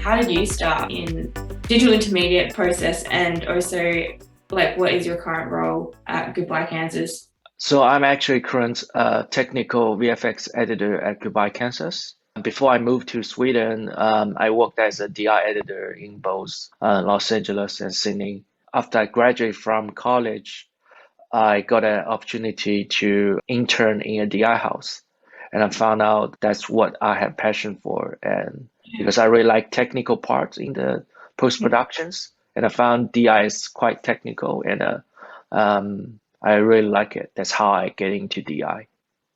How did you start in digital intermediate process, and also like what is your current role at Goodbye Kansas? So I'm actually current technical VFX editor at Goodbye Kansas. Before I moved to Sweden, I worked as a DI editor in both Los Angeles and Sydney. After I graduated from college, I got an opportunity to intern in a DI house, and I found out that's what I have passion for. And because I really like technical parts in the post productions, and I found DI is quite technical, and I really like it. That's how I get into DI.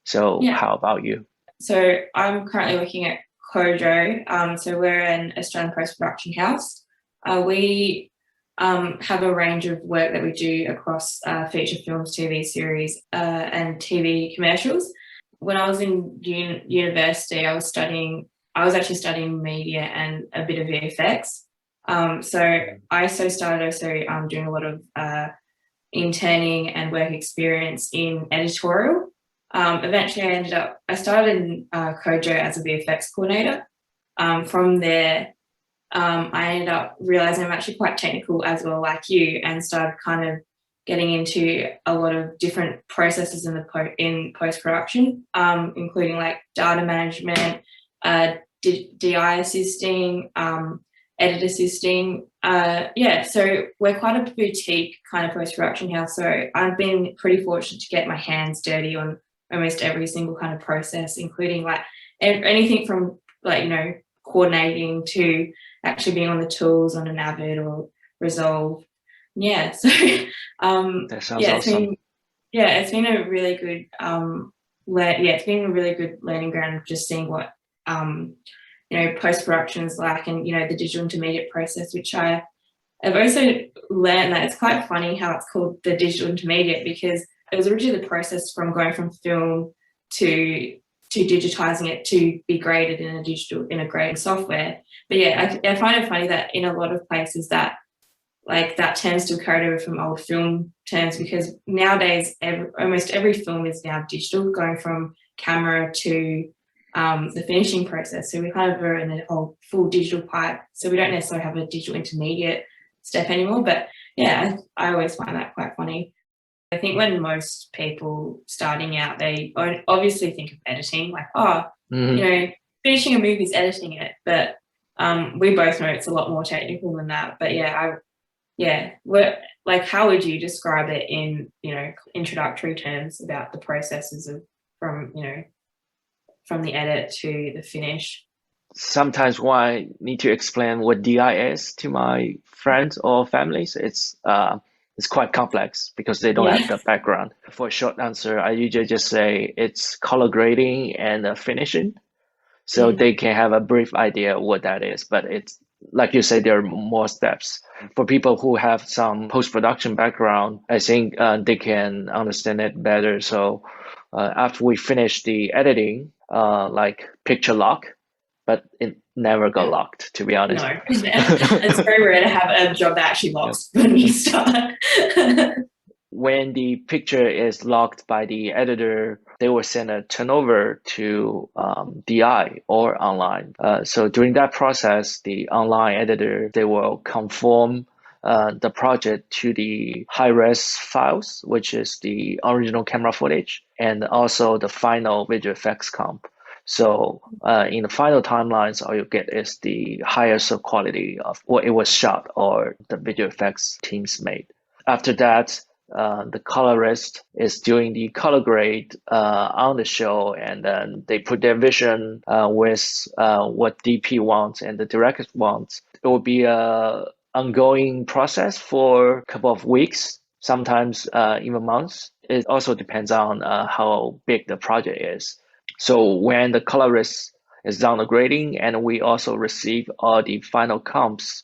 So Yeah. how about you? So I'm currently working at Kojo. So we're an Australian post-production house. We have a range of work that we do across feature films, TV series, and TV commercials. When I was in university, I was actually studying media and a bit of VFX. So I started doing a lot of interning and work experience in editorial. Eventually I started in Kojo as a VFX coordinator. From there, I ended up realizing I'm actually quite technical as well, like you, and started kind of getting into a lot of different processes in post-production, including like data management, DI assisting, edit assisting. So we're quite a boutique kind of post-production house. So I've been pretty fortunate to get my hands dirty on almost every single kind of process, including like anything from like, coordinating to actually being on the tools on an Avid or Resolve. Yeah. So That sounds awesome. it's been a really good it's been a really good learning ground of just seeing what post-production is like, and the digital intermediate process, which I've also learned that it's quite funny how it's called the digital intermediate, because it was originally the process from going from film to digitizing it to be graded in a grading software. But yeah, I find it funny that in a lot of places that that term still carried over from old film terms, because nowadays almost every film is now digital, going from camera to the finishing process. So we kind of are in a whole full digital pipe. So we don't necessarily have a digital intermediate step anymore. But yeah, I always find that quite funny. I think when most people starting out, they obviously think of editing, like, finishing a movie is editing it. But we both know it's a lot more technical than that. But how would you describe it in, introductory terms about the processes of from the edit to the finish? Sometimes when I need to explain what DI is to my friends or families, it's quite complex because they don't have Yeah. the background. For a short answer, I usually just say it's color grading and finishing, so Mm. they can have a brief idea what that is. But it's like you say, there are more steps. For people who have some post-production background, I think they can understand it better. So after we finish the editing, like picture lock, but it never got locked, to be honest. No, it's very rare to have a job that actually Yep. locks when you start. When the picture is locked by the editor, they will send a turnover to DI or online. So during that process, the online editor, they will conform the project to the high-res files, which is the original camera footage, and also the final visual effects comp. So in the final timelines, all you get is the highest quality of what it was shot or the visual effects teams made. After that, the colorist is doing the color grade on the show, and then they put their vision with what DP wants and the director wants. It will be a ongoing process for a couple of weeks, sometimes even months. It also depends on how big the project is. So when the colorist is done the grading, and we also receive all the final comps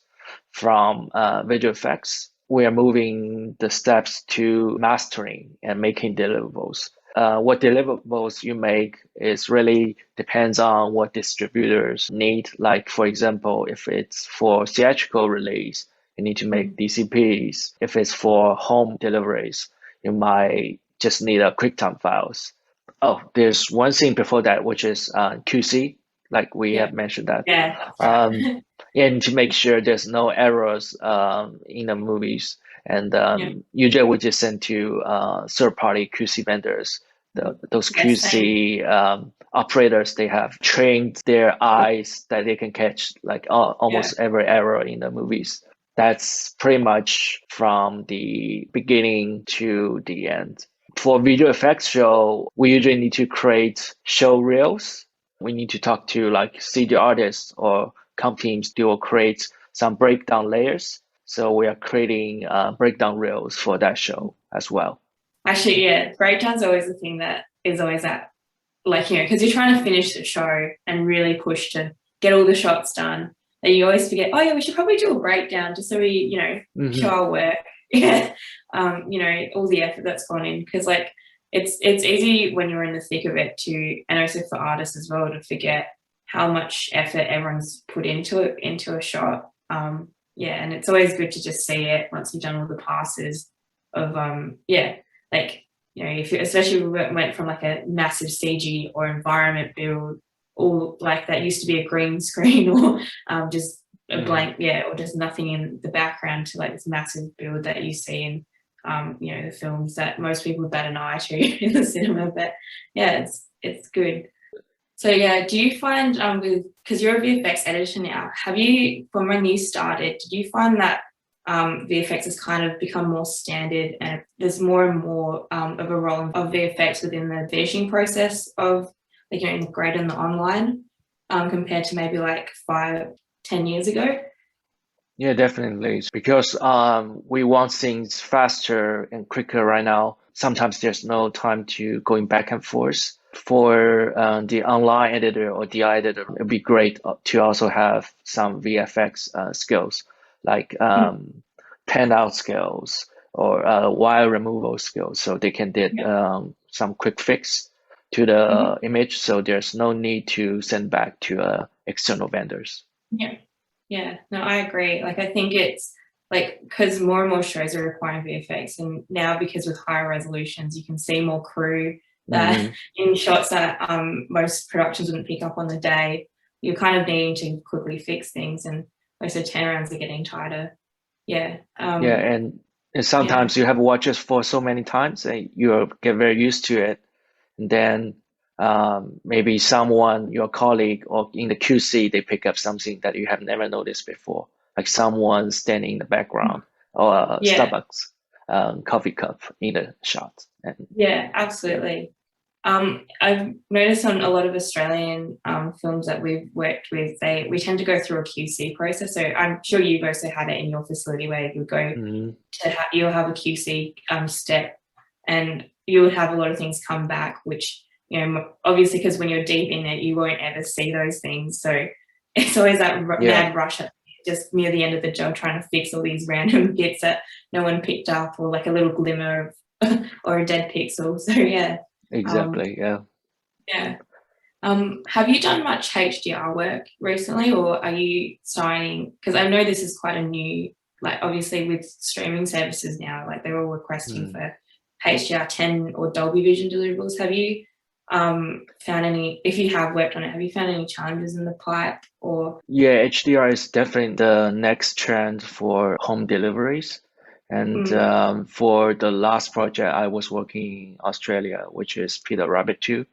from visual effects, we are moving the steps to mastering and making deliverables. What deliverables you make is really depends on what distributors need. Like, for example, if it's for theatrical release, you need to make DCPs. If it's for home deliveries, you might just need a QuickTime files. Oh, there's one thing before that, which is QC, like we have mentioned that. Yeah. And to make sure there's no errors in the movies. And Yeah. usually we just send to third-party QC vendors. Those Yes, same. QC operators, they have trained their eyes that they can catch like Yeah. almost every error in the movies. That's pretty much from the beginning to the end. For visual effects show, we usually need to create show reels. We need to talk to like CG artists or comp teams. They will create some breakdown layers. So we are creating breakdown reels for that show as well. Actually, yeah, breakdown's always the thing that is always at, like, because you're trying to finish the show and really push to get all the shots done. And you always forget, oh yeah, we should probably do a breakdown just so we, show our work. Yeah. All the effort that's gone in. Because like it's easy when you're in the thick of it to, and also for artists as well, to forget how much effort everyone's put into a shot. And it's always good to just see it once you've done all the passes of especially if we went from like a massive CG or environment build, or like that used to be a green screen, or just a blank, or just nothing in the background, to like this massive build that you see in the films that most people bat an eye to in the cinema. But yeah, it's good. So yeah, do you find because you're a VFX editor now, from when you started, did you find that VFX has kind of become more standard, and there's more and more of a role of VFX within the editing process of in the grade and the online, compared to maybe like 5-10 years ago? Yeah, definitely. It's because we want things faster and quicker right now. Sometimes there's no time to going back and forth. For the online editor or DI editor, it'd be great to also have some VFX skills, like pan out skills or wire removal skills, so they can get some quick fix to the image. So there's no need to send back to external vendors. Yeah, no, I agree. Like, I think it's like, because more and more shows are requiring VFX, and now because with higher resolutions, you can see more crew that in shots that most productions wouldn't pick up on the day. You're kind of needing to quickly fix things, and also turnarounds are getting tighter. And sometimes you have watched it for so many times and you get very used to it. And then maybe someone, your colleague or in the QC, they pick up something that you have never noticed before, like someone standing in the background or a Starbucks coffee cup in the shot. Yeah, absolutely. I've noticed on a lot of Australian films that we've worked with, we tend to go through a QC process. So I'm sure you've also had it in your facility, where you go you'll have a QC step, and you would have a lot of things come back, which, obviously, because when you're deep in it, you won't ever see those things. So it's always that mad rush at just near the end of the job, trying to fix all these random bits that no one picked up, or like a little glimmer of or a dead pixel. So yeah. Exactly. Have you done much HDR work recently, or are you starting? Because I know this is quite a new, like, obviously with streaming services now, like they're all requesting for HDR10 or Dolby Vision deliverables. Have you found any? If you have worked on it, have you found any challenges in the pipe? Or HDR is definitely the next trend for home deliveries. And for the last project I was working in Australia, which is Peter Rabbit 2,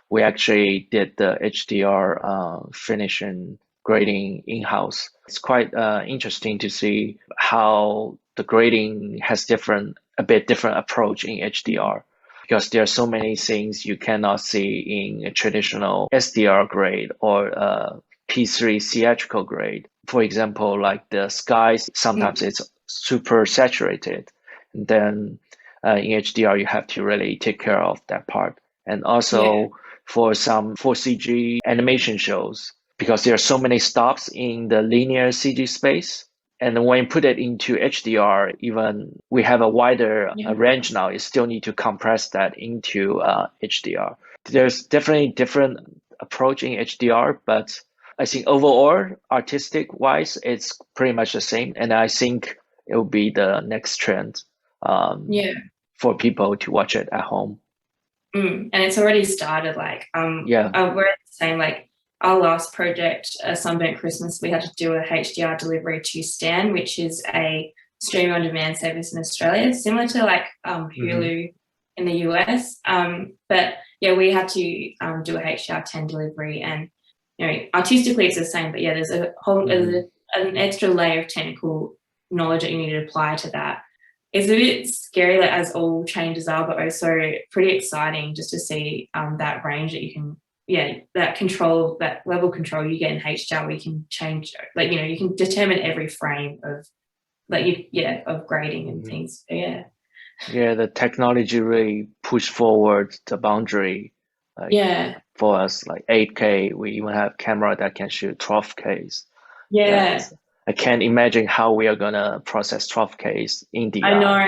we actually did the HDR finishing grading in-house. It's quite interesting to see how the grading has a bit different approach in HDR, because there are so many things you cannot see in a traditional SDR grade or P3 theatrical grade. For example, like the skies, sometimes it's super saturated. And then in HDR, you have to really take care of that part. And also for some 4CG animation shows, because there are so many stops in the linear CG space. And when you put it into HDR, even we have a wider range now, you still need to compress that into HDR. There's definitely different approach in HDR, but I think overall, artistic wise, it's pretty much the same. And I think it will be the next trend for people to watch it at home. And it's already started. Like, we're the same. Like, our last project, Sunburnt Christmas, we had to do a HDR delivery to Stan, which is a stream on demand service in Australia, similar to like Hulu in the US. But yeah, we had to do a HDR10 delivery, and artistically it's the same, but yeah, there's a whole an extra layer of technical knowledge that you need to apply to that. It's a bit scary, like, as all changes are, but also pretty exciting just to see that range that you can, that control, that level control you get in HDR, where you can change, like, you can determine every frame of, like, of grading and things. So, yeah, the technology really pushed forward the boundary. Like, for us, like 8K, we even have camera that can shoot 12Ks. I can't imagine how we are gonna process 12Ks in DI. I know.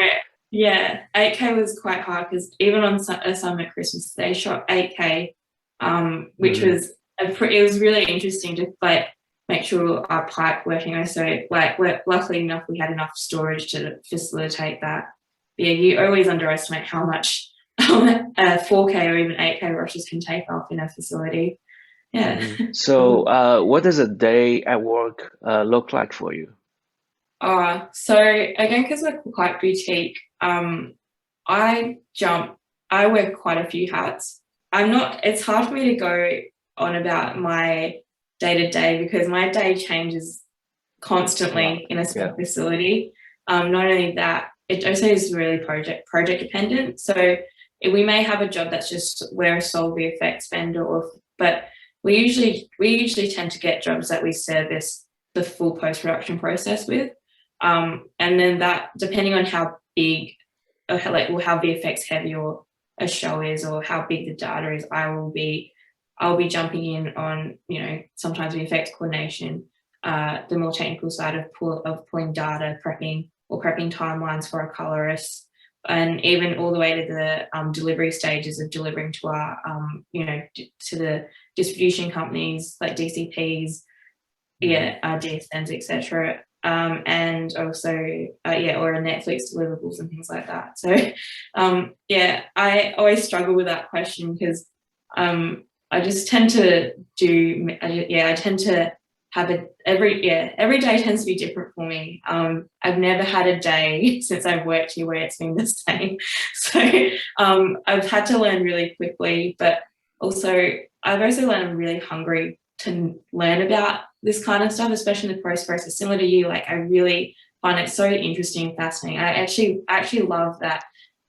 Yeah, 8K was quite hard because even on a Summit Christmas, they shot 8K, which was it was really interesting to like make sure our pipe working. So like, luckily enough, we had enough storage to facilitate that. Yeah, you always underestimate how much 4K or even 8K rushes can take off in a facility. Yeah. So what does a day at work look like for you? So again, because we're quite boutique, I wear quite a few hats. It's hard for me to go on about my day-to-day because my day changes constantly in a small facility. Not only that, it also is really project dependent. So we may have a job that's just we're a sole VFX vendor, but we usually tend to get jobs that we service the full post-production process with. And then that, depending on how big, or how VFX heavy or a show is, or how big the data is, I'll be jumping in on, sometimes VFX coordination, the more technical side of pulling data, prepping timelines for our colorists, and even all the way to the delivery stages of delivering to our, to the distribution companies like DCPs, DSNs, etc. And also, or a Netflix deliverables and things like that. So, I always struggle with that question because I just tend to I tend to have every day tends to be different for me. I've never had a day since I've worked here where it's been the same. So I've had to learn really quickly, but also I've learned I'm really hungry to learn about this kind of stuff, especially in the post process. Similar to you, like I really find it so interesting and fascinating. I actually love that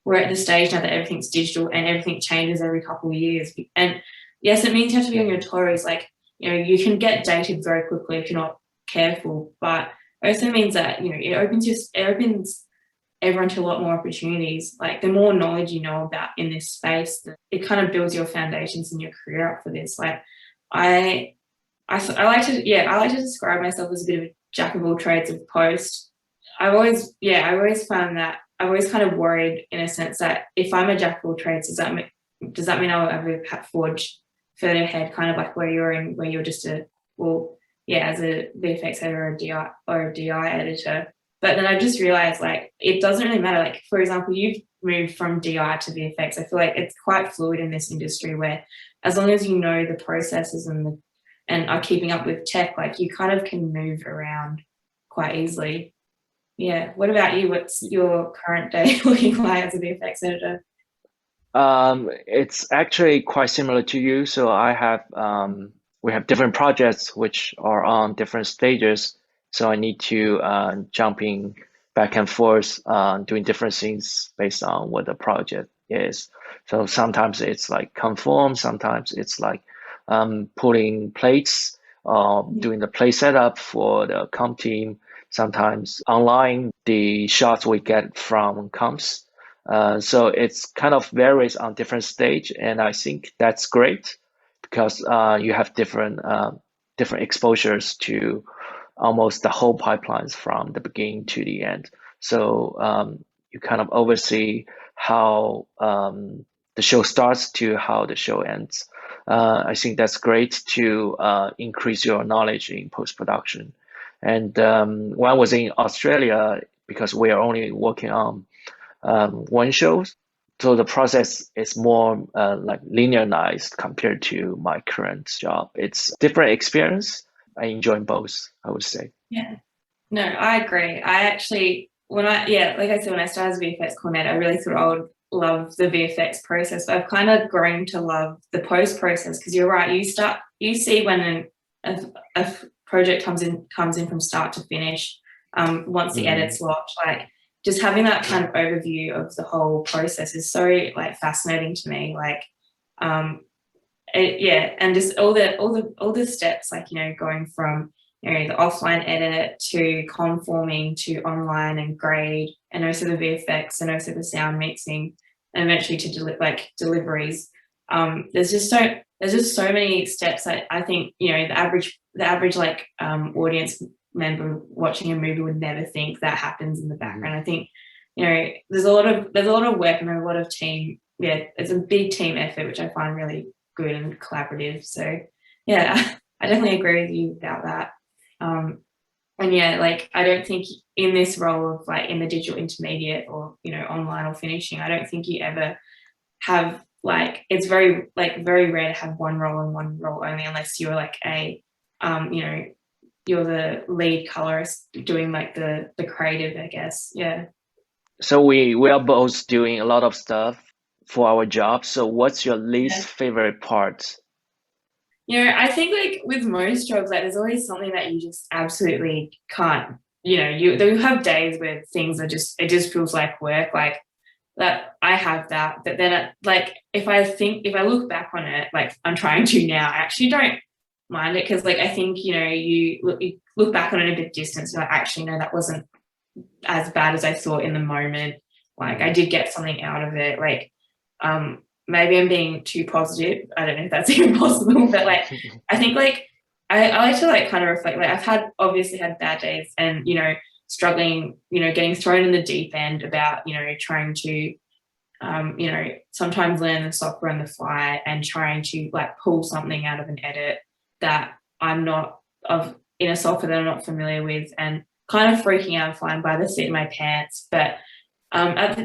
we're at the stage now that everything's digital and everything changes every couple of years. And yes, it means you have to be on your toes. Like, you can get dated very quickly if you're not careful, but it also means that, it opens everyone to a lot more opportunities. Like the more knowledge you know about in this space, it kind of builds your foundations in your career up for this. Like I like to describe myself as a bit of a jack of all trades of post. I always found that I've always kind of worried in a sense that if I'm a jack of all trades, does that mean I'll ever forge further ahead, kind of like where you're just as a VFX editor or a DI editor. But then I just realized, like, it doesn't really matter. Like, for example, you've moved from DI to VFX. I feel like it's quite fluid in this industry where as long as you know the processes and are keeping up with tech, like you kind of can move around quite easily. Yeah. What about you? What's your current day looking like as a VFX editor? It's actually quite similar to you. So we have different projects which are on different stages. So I need to jumping back and forth, doing different things based on what the project is. So sometimes it's like conform, sometimes it's like pulling plates, doing the plate setup for the comp team. Sometimes online, the shots we get from comps. So it's kind of varies on different stage, and I think that's great because you have different exposures to almost the whole pipelines from the beginning to the end. So you kind of oversee how the show starts to how the show ends. I think that's great to increase your knowledge in post-production. And when I was in Australia, because we are only working on one show, So the process is more like linearized compared to my current job. It's different experience. I enjoy both, I would say. Yeah. No, I agree. I actually, like I said, when I started as a VFX coordinator, I really thought I would love the VFX process, but I've kind of grown to love the post process, because you're right. You see when a project comes in from start to finish. Once the edit's locked, like just having that kind of overview of the whole process is so like fascinating to me. Like, and just all the steps, like, going from, the offline edit to conforming to online and grade, and also the VFX, and also the sound mixing, and eventually to deliveries. There's just so many steps that I think, the average like audience member watching a movie would never think that happens in the background. I think, there's a lot of work and a lot of team. Yeah, it's a big team effort, which I find really good and collaborative. So yeah, I definitely agree with you about that. And yeah, like, I don't think in this role of like in the digital intermediate or, online or finishing, I don't think you ever have, like, it's very rare to have one role and one role only, unless you're like you're the lead colorist doing like the creative, I guess. Yeah. So we are both doing a lot of stuff for our job. So what's your least favorite part? I think like with most jobs, like there's always something that you just absolutely can't, you have days where things it just feels like work, like that. I have that, but then like if I look back on it, like I'm trying to now, I actually don't mind it, because like I think, you look back on it a bit distant, so like, actually no, that wasn't as bad as I thought in the moment. Like I did get something out of it. Like, maybe I'm being too positive. I don't know if that's even possible, but like, I think like, I like to like kind of reflect, like I've obviously had bad days, and, struggling, getting thrown in the deep end about, trying to, sometimes learn the software on the fly, and trying to like pull something out of an edit that I'm not in a software that I'm not familiar with, and kind of freaking out, flying by the seat of my pants. But but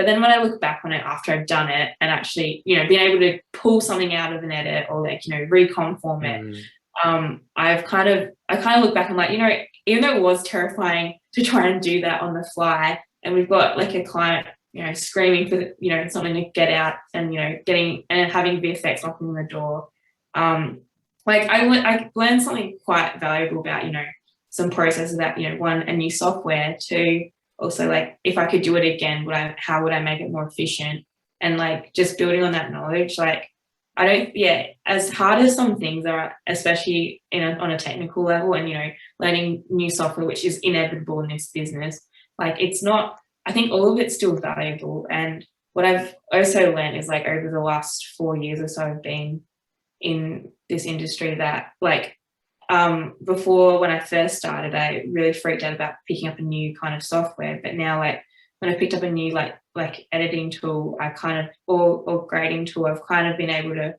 then when I look back on it after I've done it, and actually, being able to pull something out of an edit, or like, reconform it, I kind of look back and like, even though it was terrifying to try and do that on the fly, and we've got like a client, screaming for, something to get out, and, getting and having VFX knocking on the door, like I learned something quite valuable about, some processes that, one, a new software, two, also like if I could do it again, how would I make it more efficient? And like just building on that knowledge, like as hard as some things are, especially on a technical level, and learning new software, which is inevitable in this business, like it's not, I think all of it's still valuable. And what I've also learned is like over the last 4 years or so I've been in this industry, that like before, when I first started, I really freaked out about picking up a new kind of software. But now, like when I picked up a new like editing tool, I kind of or grading tool, I've kind of been able to,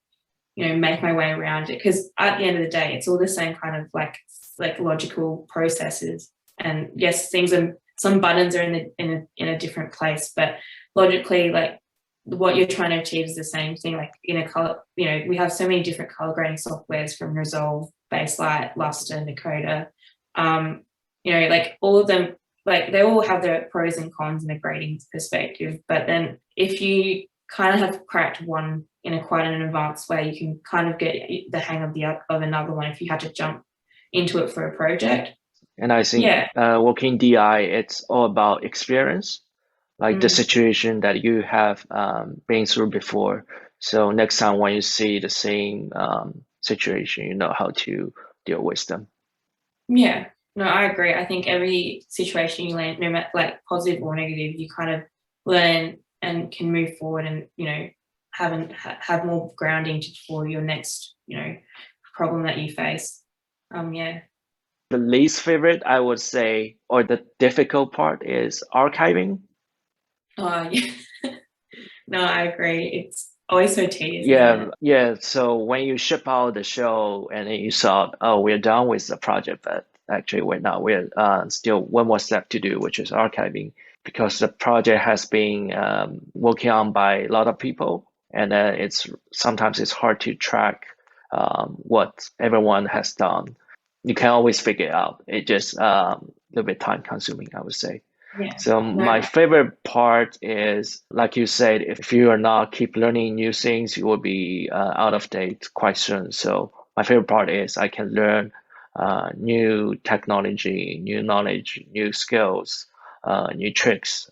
make my way around it, because at the end of the day, it's all the same kind of like logical processes. And yes, some buttons are in a different place, but logically, like what you're trying to achieve is the same thing. Like in a color, we have so many different color grading softwares, from Resolve, Baselight, Luster, Dakota. Like all of them, like they all have their pros and cons in a grading perspective. But then if you kind of have cracked one in quite an advanced way, you can kind of get the hang of another one if you had to jump into it for a project. And I think working DI, it's all about experience, like the situation that you have been through before. So next time when you see the same situation, you know how to deal with them. Yeah, no, I agree. I think every situation you land, no matter like positive or negative, you kind of learn and can move forward, and have more grounding for your next problem that you face. Yeah. The least favorite, I would say, or the difficult part, is archiving. Oh yeah. No, I agree. It's always so tedious. Yeah. So when you ship out the show and then you saw, oh, we're done with the project, but actually we're not. We're still one more step to do, which is archiving. because the project has been working on by a lot of people, and sometimes it's hard to track what everyone has done. You can always figure it out. It just a little bit time consuming, I would say. Yeah. So my favorite part is, like you said, if you are not keep learning new things, you will be out of date quite soon. So my favorite part is I can learn new technology, new knowledge, new skills, new tricks,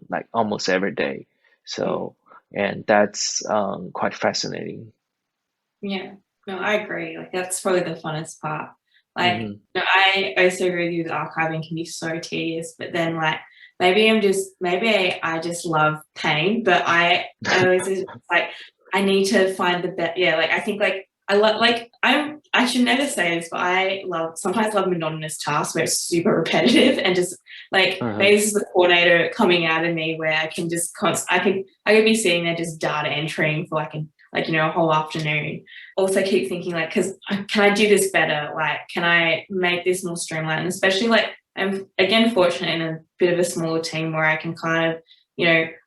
like almost every day. So, and that's quite fascinating. Yeah, no, I agree. Like that's probably the funnest part. Like, Hmm. no, I also agree with you that archiving can be so tedious, but then like maybe I just love pain, but I always like I need to find the best. Yeah, like I think like I should never say this, but I sometimes love monotonous tasks where it's super repetitive and just like maybe this is the coordinator coming out of me where I can just I could be sitting there just data entering for a whole afternoon. Also keep thinking like, because can I do this better? Like, can I make this more streamlined? And especially like, I'm again fortunate in a bit of a smaller team where I can kind of,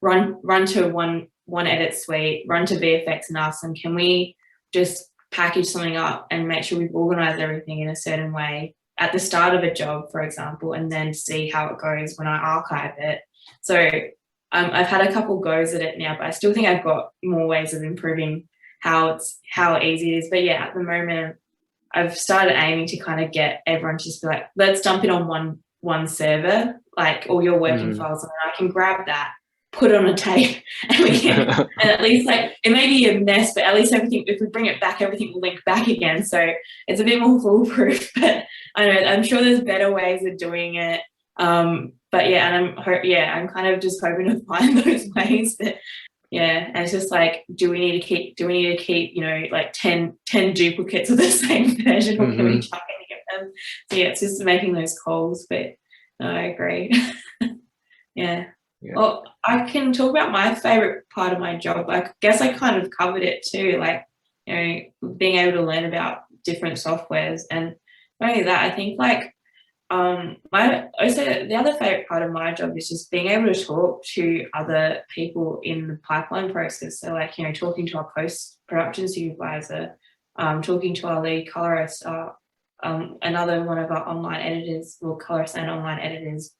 run to one edit suite, run to VFX and ask them, can we just package something up and make sure we've organized everything in a certain way at the start of a job, for example, and then see how it goes when I archive it. So I've had a couple goes at it now, but I still think I've got more ways of improving how easy it is. But yeah, at the moment, I've started aiming to kind of get everyone to just be like, let's dump it on one server, like all your working files, and I can grab that, put it on a tape, and we can, and at least like it may be a mess, but at least everything, if we bring it back, everything will link back again. So it's a bit more foolproof. But I'm sure there's better ways of doing it. But yeah, and I'm kind of just hoping to find those ways that, yeah, and it's just like, do we need to keep, like 10 duplicates of the same version, or can we chuck any of them? So yeah, it's just making those calls, but no, I agree. Yeah. Well, I can talk about my favorite part of my job. I guess I kind of covered it too, like, being able to learn about different softwares. And not only that, I think like, the other favorite part of my job is just being able to talk to other people in the pipeline process. So like, talking to our post-production supervisor, talking to our lead colorist, another one of our online editors, or colorists and online editors,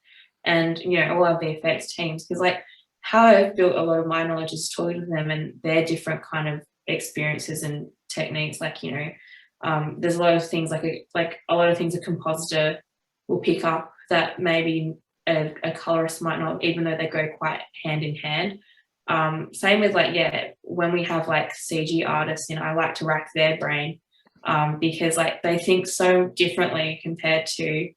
and, all our VFX teams. Because like how I've built a lot of my knowledge is talking to them and their different kind of experiences and techniques. Like, there's a lot of things like a lot of things a compositor will pick up that maybe a colorist might not, even though they go quite hand in hand. Same with like, when we have like CG artists, I like to rack their brain, because like they think so differently compared to,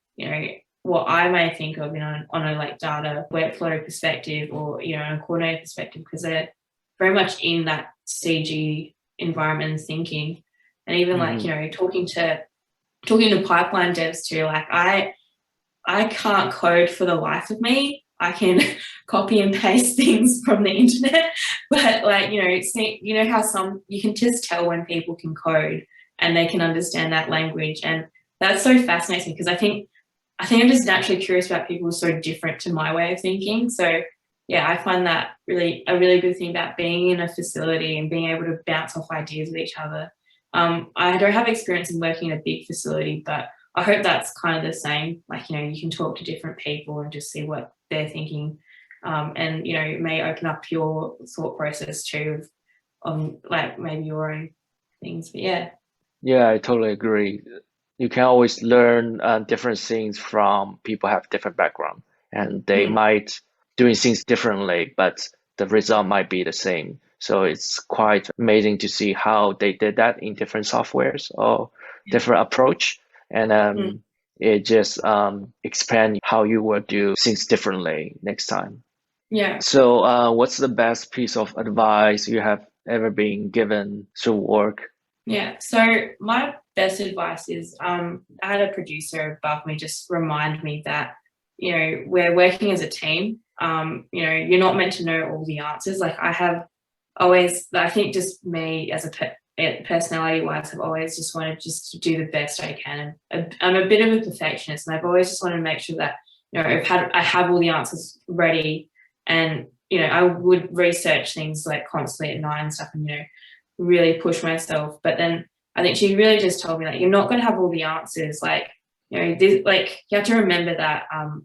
what I may think of, on a like data workflow perspective, or, a coordinator perspective, because they're very much in that CG environment and thinking. And even like, talking to pipeline devs too, like I can't code for the life of me. I can copy and paste things from the internet, but like, how you can just tell when people can code and they can understand that language. And that's so fascinating, because I think I'm just naturally curious about people who are so different to my way of thinking. So yeah, I find that a really good thing about being in a facility and being able to bounce off ideas with each other. I don't have experience in working in a big facility, but I hope that's kind of the same. Like, you can talk to different people and just see what they're thinking. And, it may open up your thought process too of like maybe your own things. But yeah. Yeah, I totally agree. You can always learn different things from people who have different background, and they might doing things differently, but the result might be the same. So it's quite amazing to see how they did that in different softwares or different approach, and it just expand how you will do things differently next time. Yeah. So what's the best piece of advice you have ever been given through work? Yeah. So my best advice is, I had a producer above me just remind me that, we're working as a team. You're not meant to know all the answers. Like I think just me as a personality wise, I've always just wanted just to do the best I can. And I'm a bit of a perfectionist, and I've always just wanted to make sure that I have all the answers ready, and I would research things like constantly at night and stuff, and really push myself. But then I think she really just told me, like, you're not going to have all the answers. Like, like, you have to remember that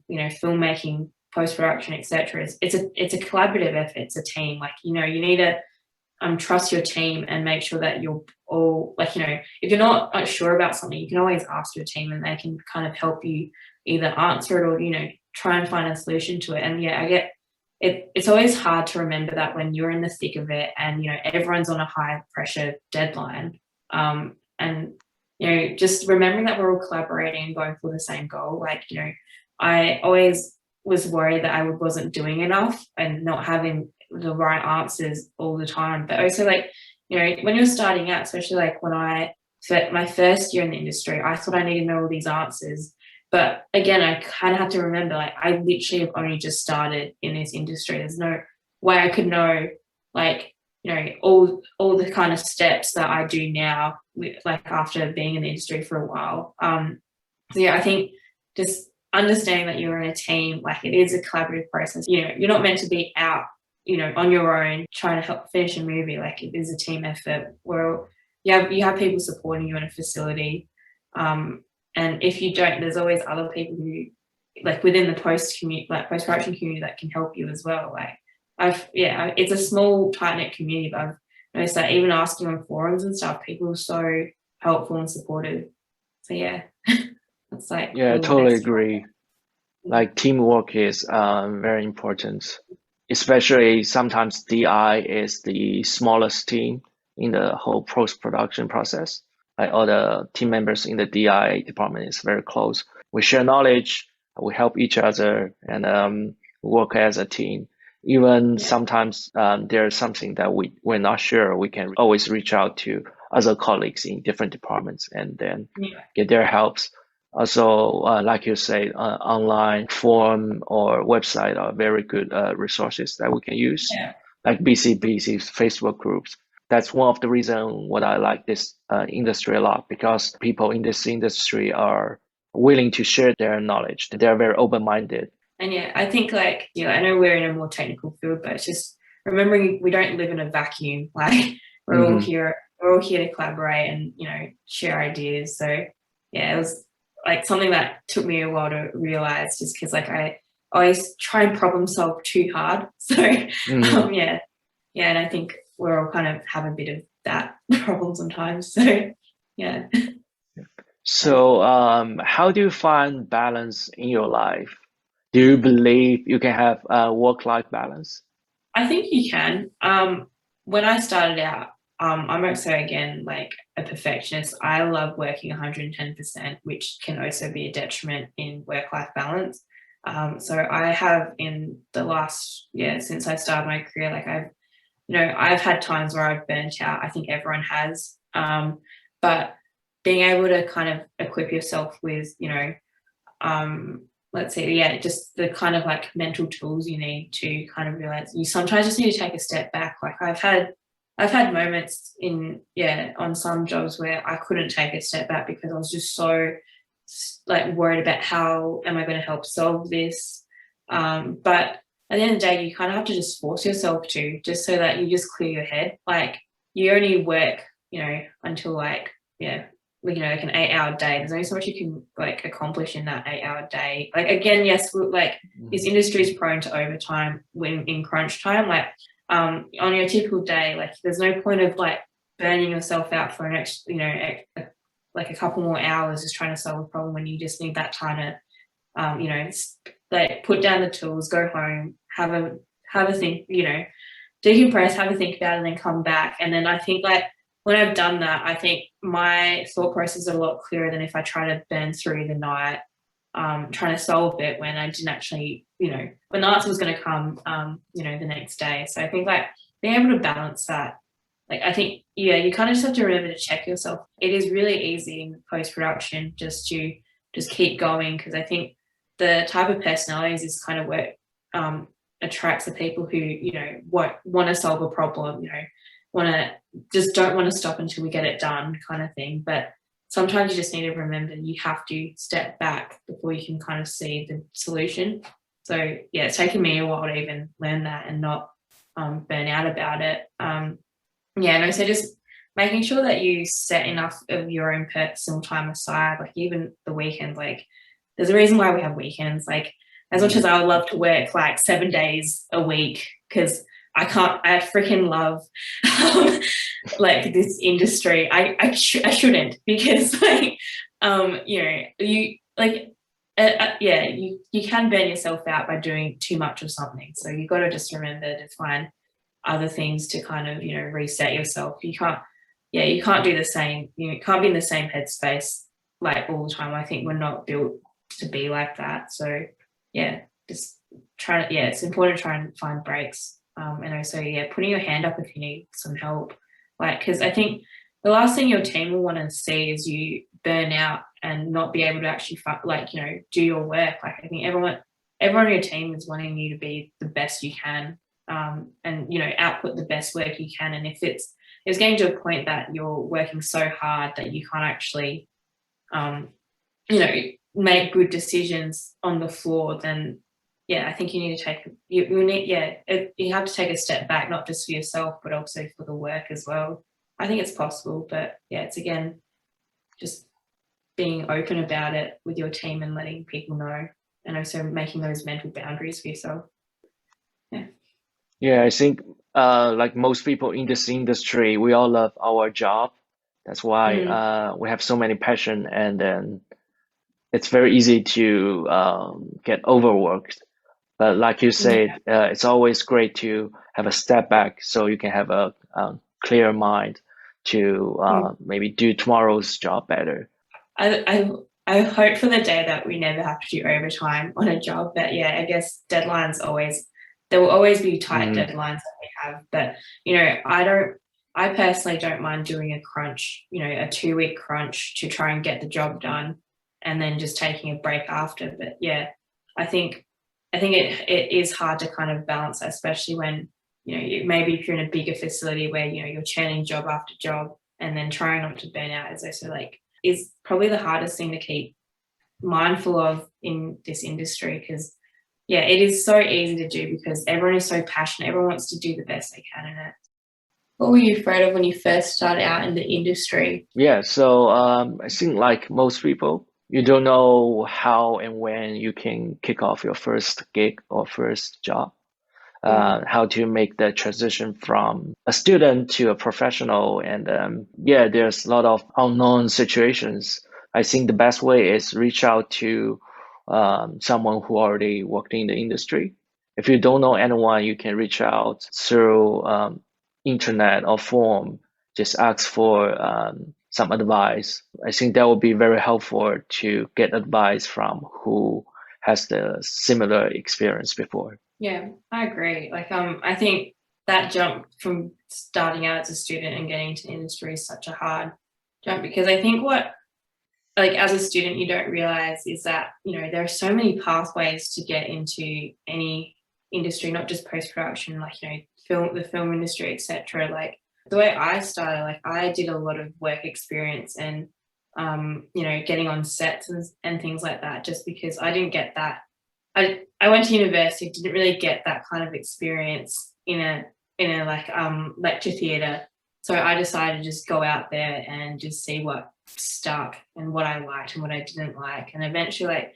filmmaking, post-production, etc. It's a collaborative effort. It's a team. Like, you need to trust your team and make sure that you're all, like, if you're not sure about something, you can always ask your team and they can kind of help you either answer it or try and find a solution to it. And yeah, I get it. It's always hard to remember that when you're in the thick of it and everyone's on a high pressure deadline, and just remembering that we're all collaborating and going for the same goal. Like, I always was worried that I wasn't doing enough and not having the right answers all the time. But also, like, when you're starting out, especially like when my first year in the industry, I thought I needed to know all these answers. But again, I kind of have to remember, like, I literally have only just started in this industry. There's no way I could know, like, all the kind of steps that I do now, like, after being in the industry for a while. So yeah, I think just understanding that you're in a team, like, it is a collaborative process. You're not meant to be out, on your own trying to help finish a movie. Like, it is a team effort where you have people supporting you in a facility. And if you don't, there's always other people who, like, within the post-production community that can help you as well. Like, it's a small, tight-knit community, but I've noticed that even asking on forums and stuff, people are so helpful and supportive. So yeah, that's like, Yeah, I totally agree. Like, teamwork is very important, especially sometimes DI is the smallest team in the whole post-production process. Like, all the team members in the DI department is very close. We share knowledge, we help each other, and work as a team. Even sometimes there's something that we're not sure, we can always reach out to other colleagues in different departments and then get their helps. Also, like you say, online forum or website are very good resources that we can use, like BCPC, Facebook groups. That's one of the reasons what I like this industry a lot, because people in this industry are willing to share their knowledge. They're very open-minded. And yeah, I think, like, I know we're in a more technical field, but it's just remembering we don't live in a vacuum. Like, we're all here to collaborate and, share ideas. So yeah, it was like something that took me a while to realize, just because, like, I always try and problem solve too hard. So yeah, and I think we're all kind of have a bit of that problem sometimes. So yeah. So how do you find balance in your life? Do you believe you can have a work-life balance? I think you can. When I started out, I'm also, again, like, a perfectionist. I love working 110%, which can also be a detriment in work-life balance. So I have, in the last year since I started my career, like, I've had times where I've burnt out. I think everyone has. But being able to kind of equip yourself with, let's say, just the kind of, like, mental tools you need to kind of realize you sometimes just need to take a step back. Like, I've had moments on some jobs where I couldn't take a step back because I was just so, like, worried about how am I going to help solve this. But at the end of the day, you kind of have to just force yourself to, just so that you just clear your head. Like, you only work, until, like, like an 8-hour day. There's only so much you can, like, accomplish in that 8-hour day. Like, again, yes, like, this industry is prone to overtime when in crunch time. Like, on your typical day, like, there's no point of, like, burning yourself out for an extra, like, a couple more hours just trying to solve a problem, when you just need that time to, like, put down the tools, go home, have a think, decompress, have a think about it, and then come back. And then I think, like, when I've done that, I think my thought process is a lot clearer than if I try to burn through the night trying to solve it when I didn't actually, when the answer was going to come, the next day. So I think, like, being able to balance that, like, I think, you kind of just have to remember to check yourself. It is really easy in post-production just to keep going, because I think the type of personalities is kind of what attracts the people who, want to solve a problem, don't want to stop until we get it done, kind of thing. But sometimes you just need to remember you have to step back before you can kind of see the solution. So yeah, it's taken me a while to even learn that and not burn out about it. Yeah, no, so just making sure that you set enough of your own personal time aside, like even the weekends, like there's a reason why we have weekends. Like as much as I would love to work like 7 days a week, because I freaking love like this industry. I shouldn't, because like, you know, you like, yeah, you can burn yourself out by doing too much of something. So you got to just remember to find other things to kind of, you know, reset yourself. You can't do the same, you can't be in the same headspace like all the time. I think we're not built to be like that. So yeah, just it's important to try and find breaks. And also, yeah, putting your hand up if you need some help. Like, because I think the last thing your team will want to see is you burn out and not be able to actually like, you know, do your work. Like I think everyone on your team is wanting you to be the best you can, and, you know, output the best work you can. And if it's getting to a point that you're working so hard that you can't actually, you know, make good decisions on the floor, then yeah, I think you need to take you have to take a step back, not just for yourself but also for the work as well. I think it's possible, but yeah, it's again just being open about it with your team and letting people know, and also making those mental boundaries for yourself. Yeah, I think like most people in this industry, we all love our job. That's why we have so many passion, and then it's very easy to get overworked. But like you said, it's always great to have a step back so you can have a clear mind to maybe do tomorrow's job better. I hope for the day that we never have to do overtime on a job, but yeah, I guess there will always be tight deadlines that we have. But you know, I personally don't mind doing a crunch, you know, a 2-week crunch to try and get the job done, and then just taking a break after. But yeah, I think it is hard to kind of balance, especially when, you know, maybe if you're in a bigger facility where, you know, you're churning job after job, and then trying not to burn out is also like is probably the hardest thing to keep mindful of in this industry, because yeah, it is so easy to do because everyone is so passionate. Everyone wants to do the best they can in it. What were you afraid of when you first started out in the industry? Yeah, so I think like most people, you don't know how and when you can kick off your first gig or first job. How to make the transition from a student to a professional. And yeah, there's a lot of unknown situations. I think the best way is reach out to someone who already worked in the industry. If you don't know anyone, you can reach out through internet or form. Just ask for some advice. I think that would be very helpful to get advice from who has the similar experience before. Yeah, I agree. Like, I think that jump from starting out as a student and getting into the industry is such a hard jump, because I think like as a student, you don't realize is that, you know, there are so many pathways to get into any industry, not just post-production, like, you know, the film industry, etc. Like the way I started, like I did a lot of work experience and, you know, getting on sets and things like that, just because I didn't get that. I went to university, didn't really get that kind of experience in a like lecture theatre. So I decided to just go out there and just see what stuck and what I liked and what I didn't like. And eventually, like,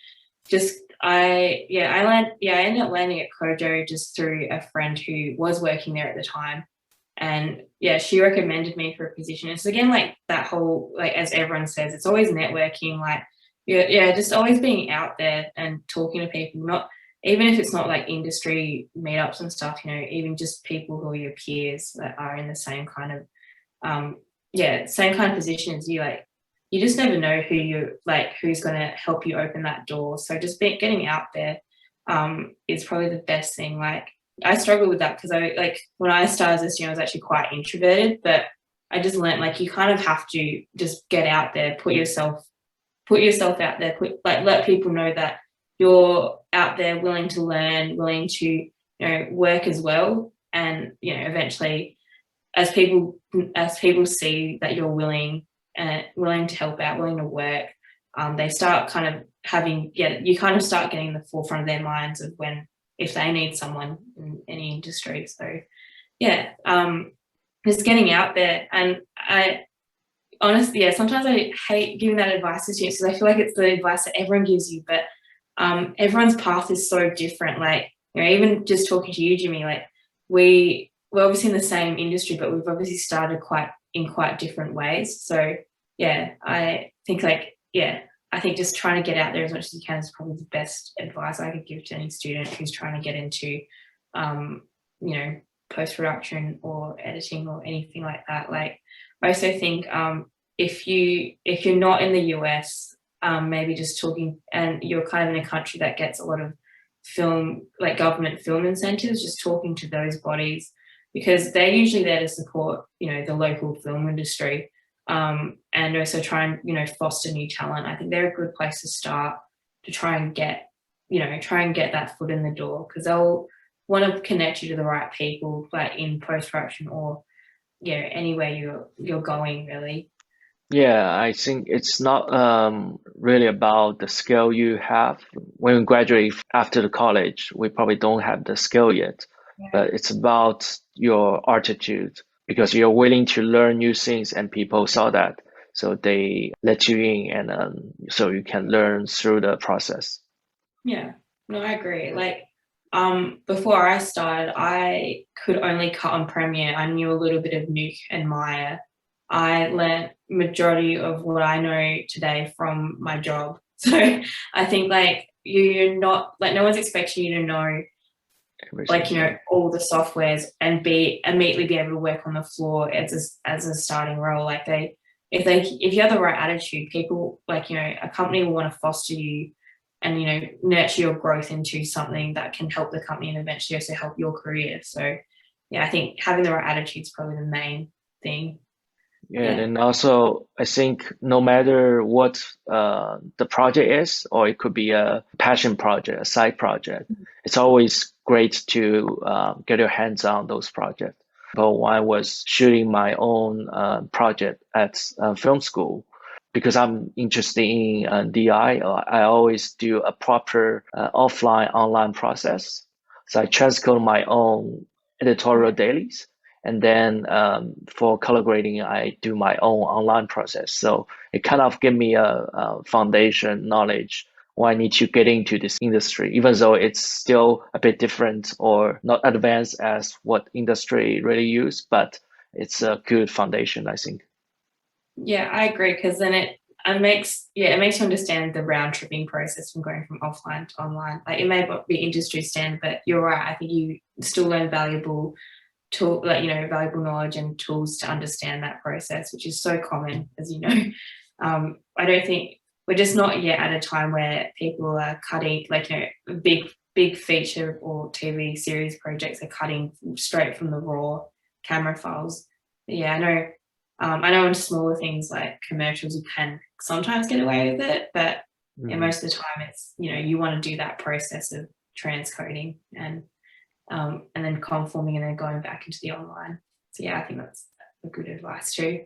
I ended up landing at Kojo just through a friend who was working there at the time. And yeah, she recommended me for a position. It's again like that whole, like, as everyone says, it's always networking, like just always being out there and talking to people, not even if it's not like industry meetups and stuff, you know, even just people who are your peers that are in the same kind of same kind of position as you. Like, you just never know who's going to help you open that door. So just getting out there is probably the best thing. Like, I struggled with that because when I started as a student, I was actually quite introverted, but I just learned, like, you kind of have to just get out there, put yourself out there, let people know that you're out there willing to learn, willing to, you know, work as well. And, you know, eventually as people see that you're willing willing to help out, willing to work, they start kind of you kind of start getting in the forefront of their minds of if they need someone in any industry. So yeah, just getting out there. And I honestly, yeah, sometimes I hate giving that advice to students because I feel like it's the advice that everyone gives you, but everyone's path is so different. Like, even just talking to you, Jimmy, like we're obviously in the same industry, but we've obviously started in quite different ways. So yeah, I think just trying to get out there as much as you can is probably the best advice I could give to any student who's trying to get into, post-production or editing or anything like that. Like, I also think if you're not in the US, maybe just talking, and you're kind of in a country that gets a lot of government film incentives, just talking to those bodies, because they're usually there to support, the local film industry, and also try and, foster new talent. I think they're a good place to start to try and get that foot in the door, because they'll want to connect you to the right people, like in post-production or anywhere you're going, really. Yeah, I think it's not really about the skill you have. When we graduate after the college, we probably don't have the skill yet, but it's about your attitude, because you're willing to learn new things and people saw that. So they let you in, and so you can learn through the process. Yeah, no, I agree. Like, before I started, I could only cut on Premiere. I knew a little bit of Nuke and Maya. I learnt majority of what I know today from my job. So I think you're not, no one's expecting you to know all the softwares and immediately be able to work on the floor as a starting role. Like, if you have the right attitude, people a company will want to foster you and nurture your growth into something that can help the company and eventually also help your career. So yeah, I think having the right attitude is probably the main thing. Yeah, and also I think no matter what the project is, or it could be a passion project, a side project, it's always great to get your hands on those projects. But when I was shooting my own project at film school, because I'm interested in DI, I always do a proper offline online process. So I transcode my own editorial dailies. And then for color grading, I do my own online process. So it kind of give me a foundation knowledge when I need to get into this industry, even though it's still a bit different or not advanced as what industry really use, but it's a good foundation, I think. Yeah, I agree, because then it makes you understand the round tripping process from going from offline to online. Like, it may not be industry standard, but you're right. I think you still learn valuable knowledge and tools to understand that process, which is so common, as you know. I don't think we're just not yet at a time where people are cutting big feature or TV series projects are cutting straight from the raw camera files. But yeah, I know in smaller things like commercials you can sometimes get away with it, but most of the time it's you want to do that process of transcoding and then conforming and then going back into the online. So yeah, I think that's a good advice too.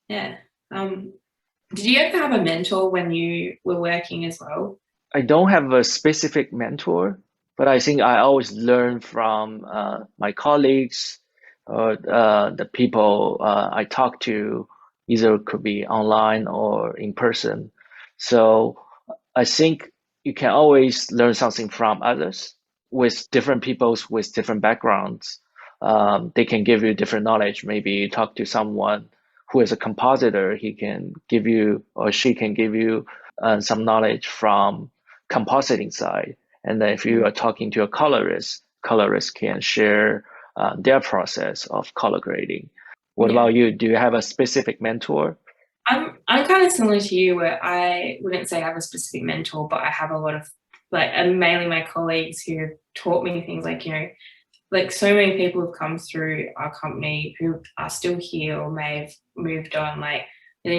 Yeah. Did you ever have a mentor when you were working as well? I don't have a specific mentor, but I think I always learn from my colleagues or the people I talk to, either could be online or in person. So I think you can always learn something from others with different peoples with different backgrounds. They can give you different knowledge. Maybe you talk to someone who is a compositor, he can give you or she can give you some knowledge from compositing side. And then if you are talking to a colorist can share their process of color grading. What about you? Do you have a specific mentor? I'm kind of similar to you, where I wouldn't say I have a specific mentor, but I have a lot of mainly my colleagues who have taught me things so many people have come through our company who are still here or may have moved on.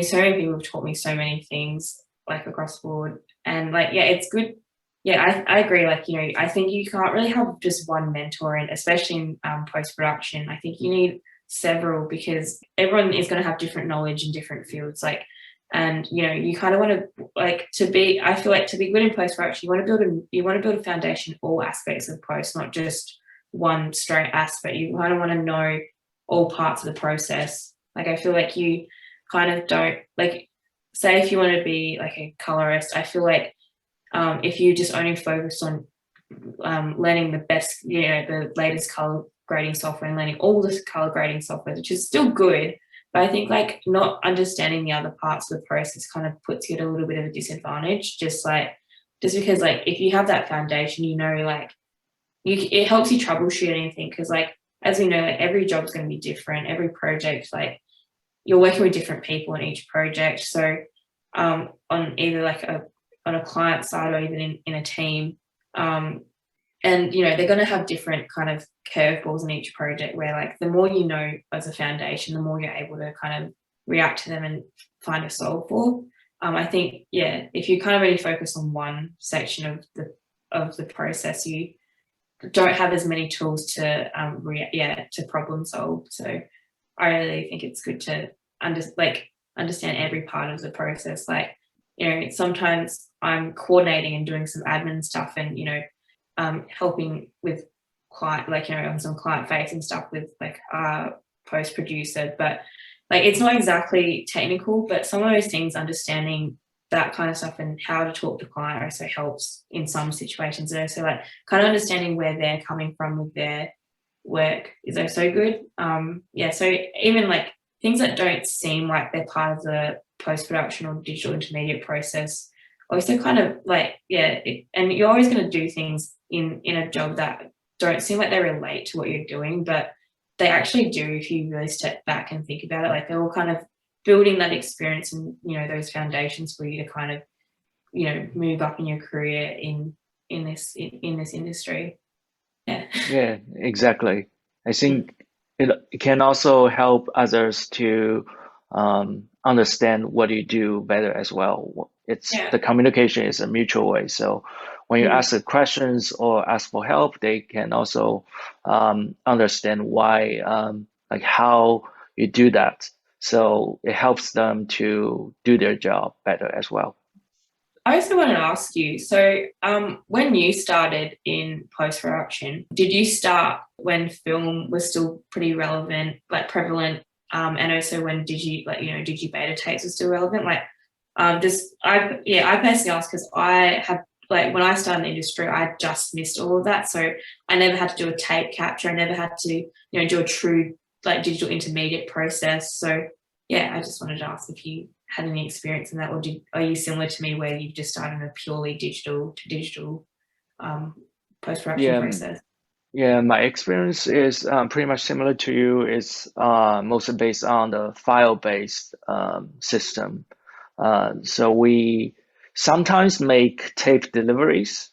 So many people have taught me so many things across the board. And it's good. Yeah, I agree. I think you can't really have just one mentor, and especially in post-production, I think you need several, because everyone is going to have different knowledge in different fields. Like, and you kind of want to, like, I feel like to be good in post-production, you want to build a foundation in all aspects of post, not just one straight aspect. You kind of want to know all parts of the process. Like, I feel like you kind of don't, like, say if you want to be like a colorist, I feel like if you just only focus on learning the best, the latest color grading software and learning all this color grading software, which is still good, but I think like not understanding the other parts of the process kind of puts you at a little bit of a disadvantage. Just because like if you have that foundation, like it helps you troubleshoot anything, because like as we know, like every job's going to be different, every project, like you're working with different people in each project. So on either like on a client side or even in a team, and they're going to have different kind of curveballs in each project, where like the more you know as a foundation, the more you're able to kind of react to them and find a solve for. I think if you kind of really focus on one section of the process, you don't have as many tools to to problem solve. So I really think it's good to understand every part of the process. Like, sometimes I'm coordinating and doing some admin stuff, and helping with client, on some client facing stuff with like post producer, but like it's not exactly technical, but some of those things, understanding that kind of stuff and how to talk to client also helps in some situations. And also like kind of understanding where they're coming from with their work is also good. So even like things that don't seem like they're part of the post-production or digital intermediate process also kind of like, and you're always going to do things in a job that don't seem like they relate to what you're doing, but they actually do if you really step back and think about it. Like they're all kind of building that experience and those foundations for you to kind of move up in your career in this industry. Yeah, exactly. I think it can also help others to understand what you do better as well. The communication is a mutual way. So when you ask the questions or ask for help, they can also understand why, like how you do that. So it helps them to do their job better as well. I also want to ask you, so when you started in post-production, did you start when film was still pretty relevant, like prevalent, and also when digi beta tapes were still relevant? Like, I personally ask because I have, like, when I started in the industry, I just missed all of that. So I never had to do a tape capture. I never had to, do a true like digital intermediate process. So I just wanted to ask if you had any experience in that, or are you similar to me where you've just started a purely digital to digital post-production process? Yeah, my experience is pretty much similar to you. It's mostly based on the file-based system. So we sometimes make tape deliveries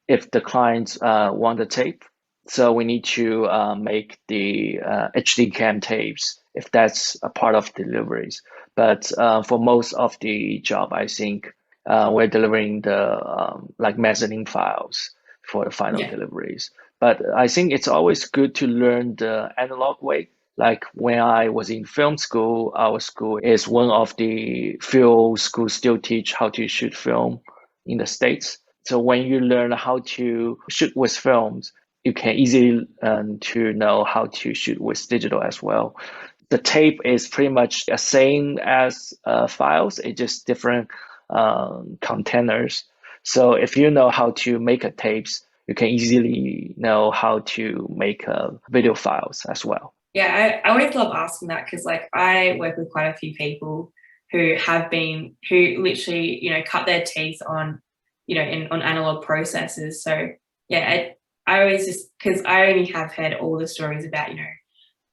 if the clients want the tape. So we need to make the HD cam tapes if that's a part of deliveries. But for most of the job, I think we're delivering the like mezzanine files for the final deliveries. But I think it's always good to learn the analog way. Like when I was in film school, our school is one of the few schools still teach how to shoot film in the States. So when you learn how to shoot with films, you can easily learn to know how to shoot with digital as well. The tape is pretty much the same as files, it's just different containers. So if you know how to make a tapes, you can easily know how to make video files as well. Yeah, I always love asking that because like I work with quite a few people who literally, cut their teeth on, on analog processes. So I always just, because I only have heard all the stories about,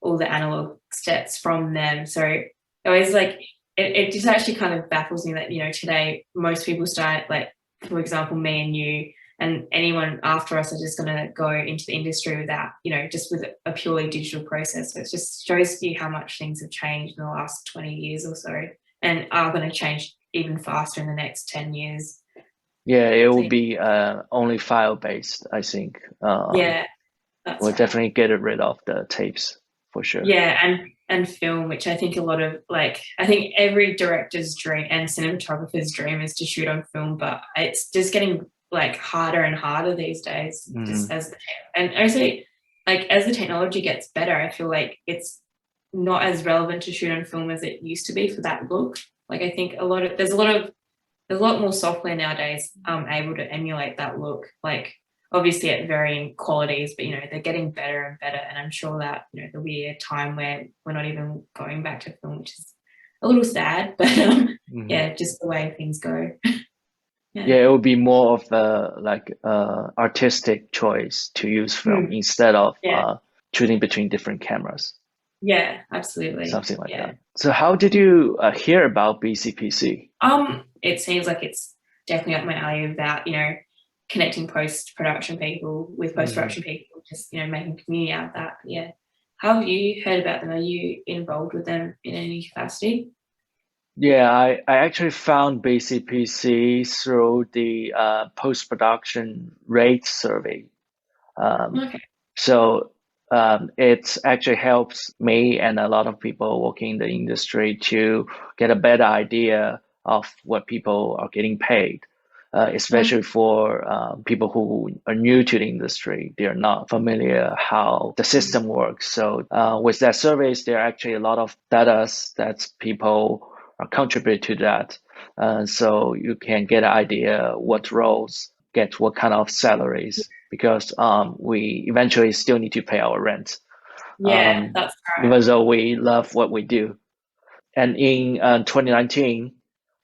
all the analog steps from them. So it always like, it just actually kind of baffles me that, today most people start, like, for example, me and you and anyone after us are just going to go into the industry without, just with a purely digital process. So it just shows you how much things have changed in the last 20 years or so, and are going to change even faster in the next 10 years. Yeah, it will be only file based, I think. That's we'll right. definitely get rid of the tapes. for sure. Yeah, and film, which I think a lot of I think every director's dream and cinematographer's dream is to shoot on film, but it's just getting harder and harder these days. Just and also as the technology gets better, I feel like it's not as relevant to shoot on film as it used to be for that look. I think there's a lot more software nowadays able to emulate that look. Obviously at varying qualities, but they're getting better and better. And I'm sure that there'll be a time where we're not even going back to film, which is a little sad, but yeah, just the way things go. Yeah, it would be more of a artistic choice to use film instead of choosing between different cameras. Yeah, absolutely. Something like that. So how did you hear about BCPC? It seems like it's definitely up my alley about connecting post-production people with post-production people, just making community out of that. Yeah. How have you heard about them? Are you involved with them in any capacity? Yeah, I actually found BCPC through the post-production rate survey. Okay. So it actually helps me and a lot of people working in the industry to get a better idea of what people are getting paid. Especially for people who are new to the industry, they're not familiar how the system works. So with that surveys, there are actually a lot of data that people are contribute to that. So you can get an idea what roles get what kind of salaries, because we eventually still need to pay our rent. Yeah, that's right. Even though we love what we do. And in 2019,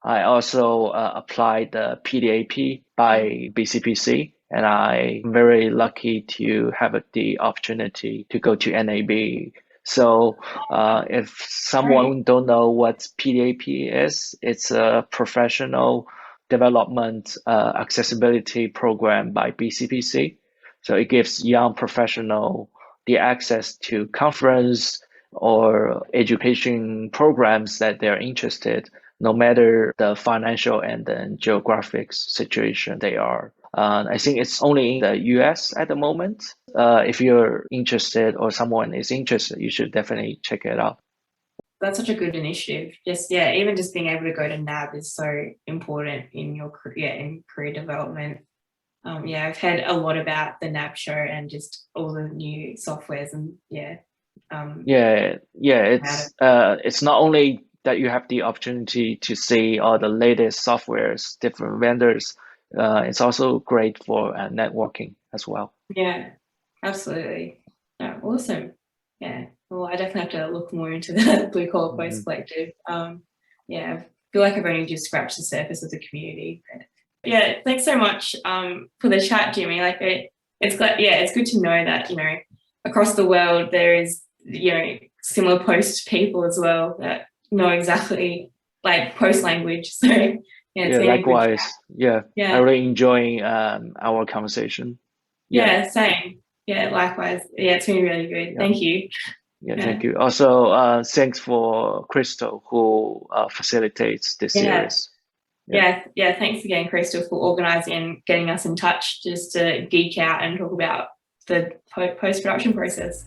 I also applied the PDAP by BCPC, and I'm very lucky to have the opportunity to go to NAB. So if someone don't know what PDAP is, it's a professional development accessibility program by BCPC. So it gives young professional the access to conference or education programs that they're interested, no matter the financial and then geographic situation they are. I think it's only in the US at the moment. If you're interested or someone is interested, you should definitely check it out. That's such a good initiative. Even just being able to go to NAB is so important in your in career development. I've heard a lot about the NAB show and just all the new softwares and it's not only that you have the opportunity to see all the latest softwares, different vendors. It's also great for networking as well. Yeah, absolutely. Oh, awesome. Yeah. Well, I definitely have to look more into the Blue Collar Post Collective. I feel like I've only just scratched the surface of the community. Yeah, thanks so much for the chat, Jimmy. It's good to know that across the world there is similar post people as well that know exactly post language. So it's likewise. I really enjoying our conversation. Same. Likewise. It's been really good. Thank you. Thank you. Also, thanks for Crystal who facilitates this series. Thanks again, Crystal, for organising and getting us in touch just to geek out and talk about the post-production process.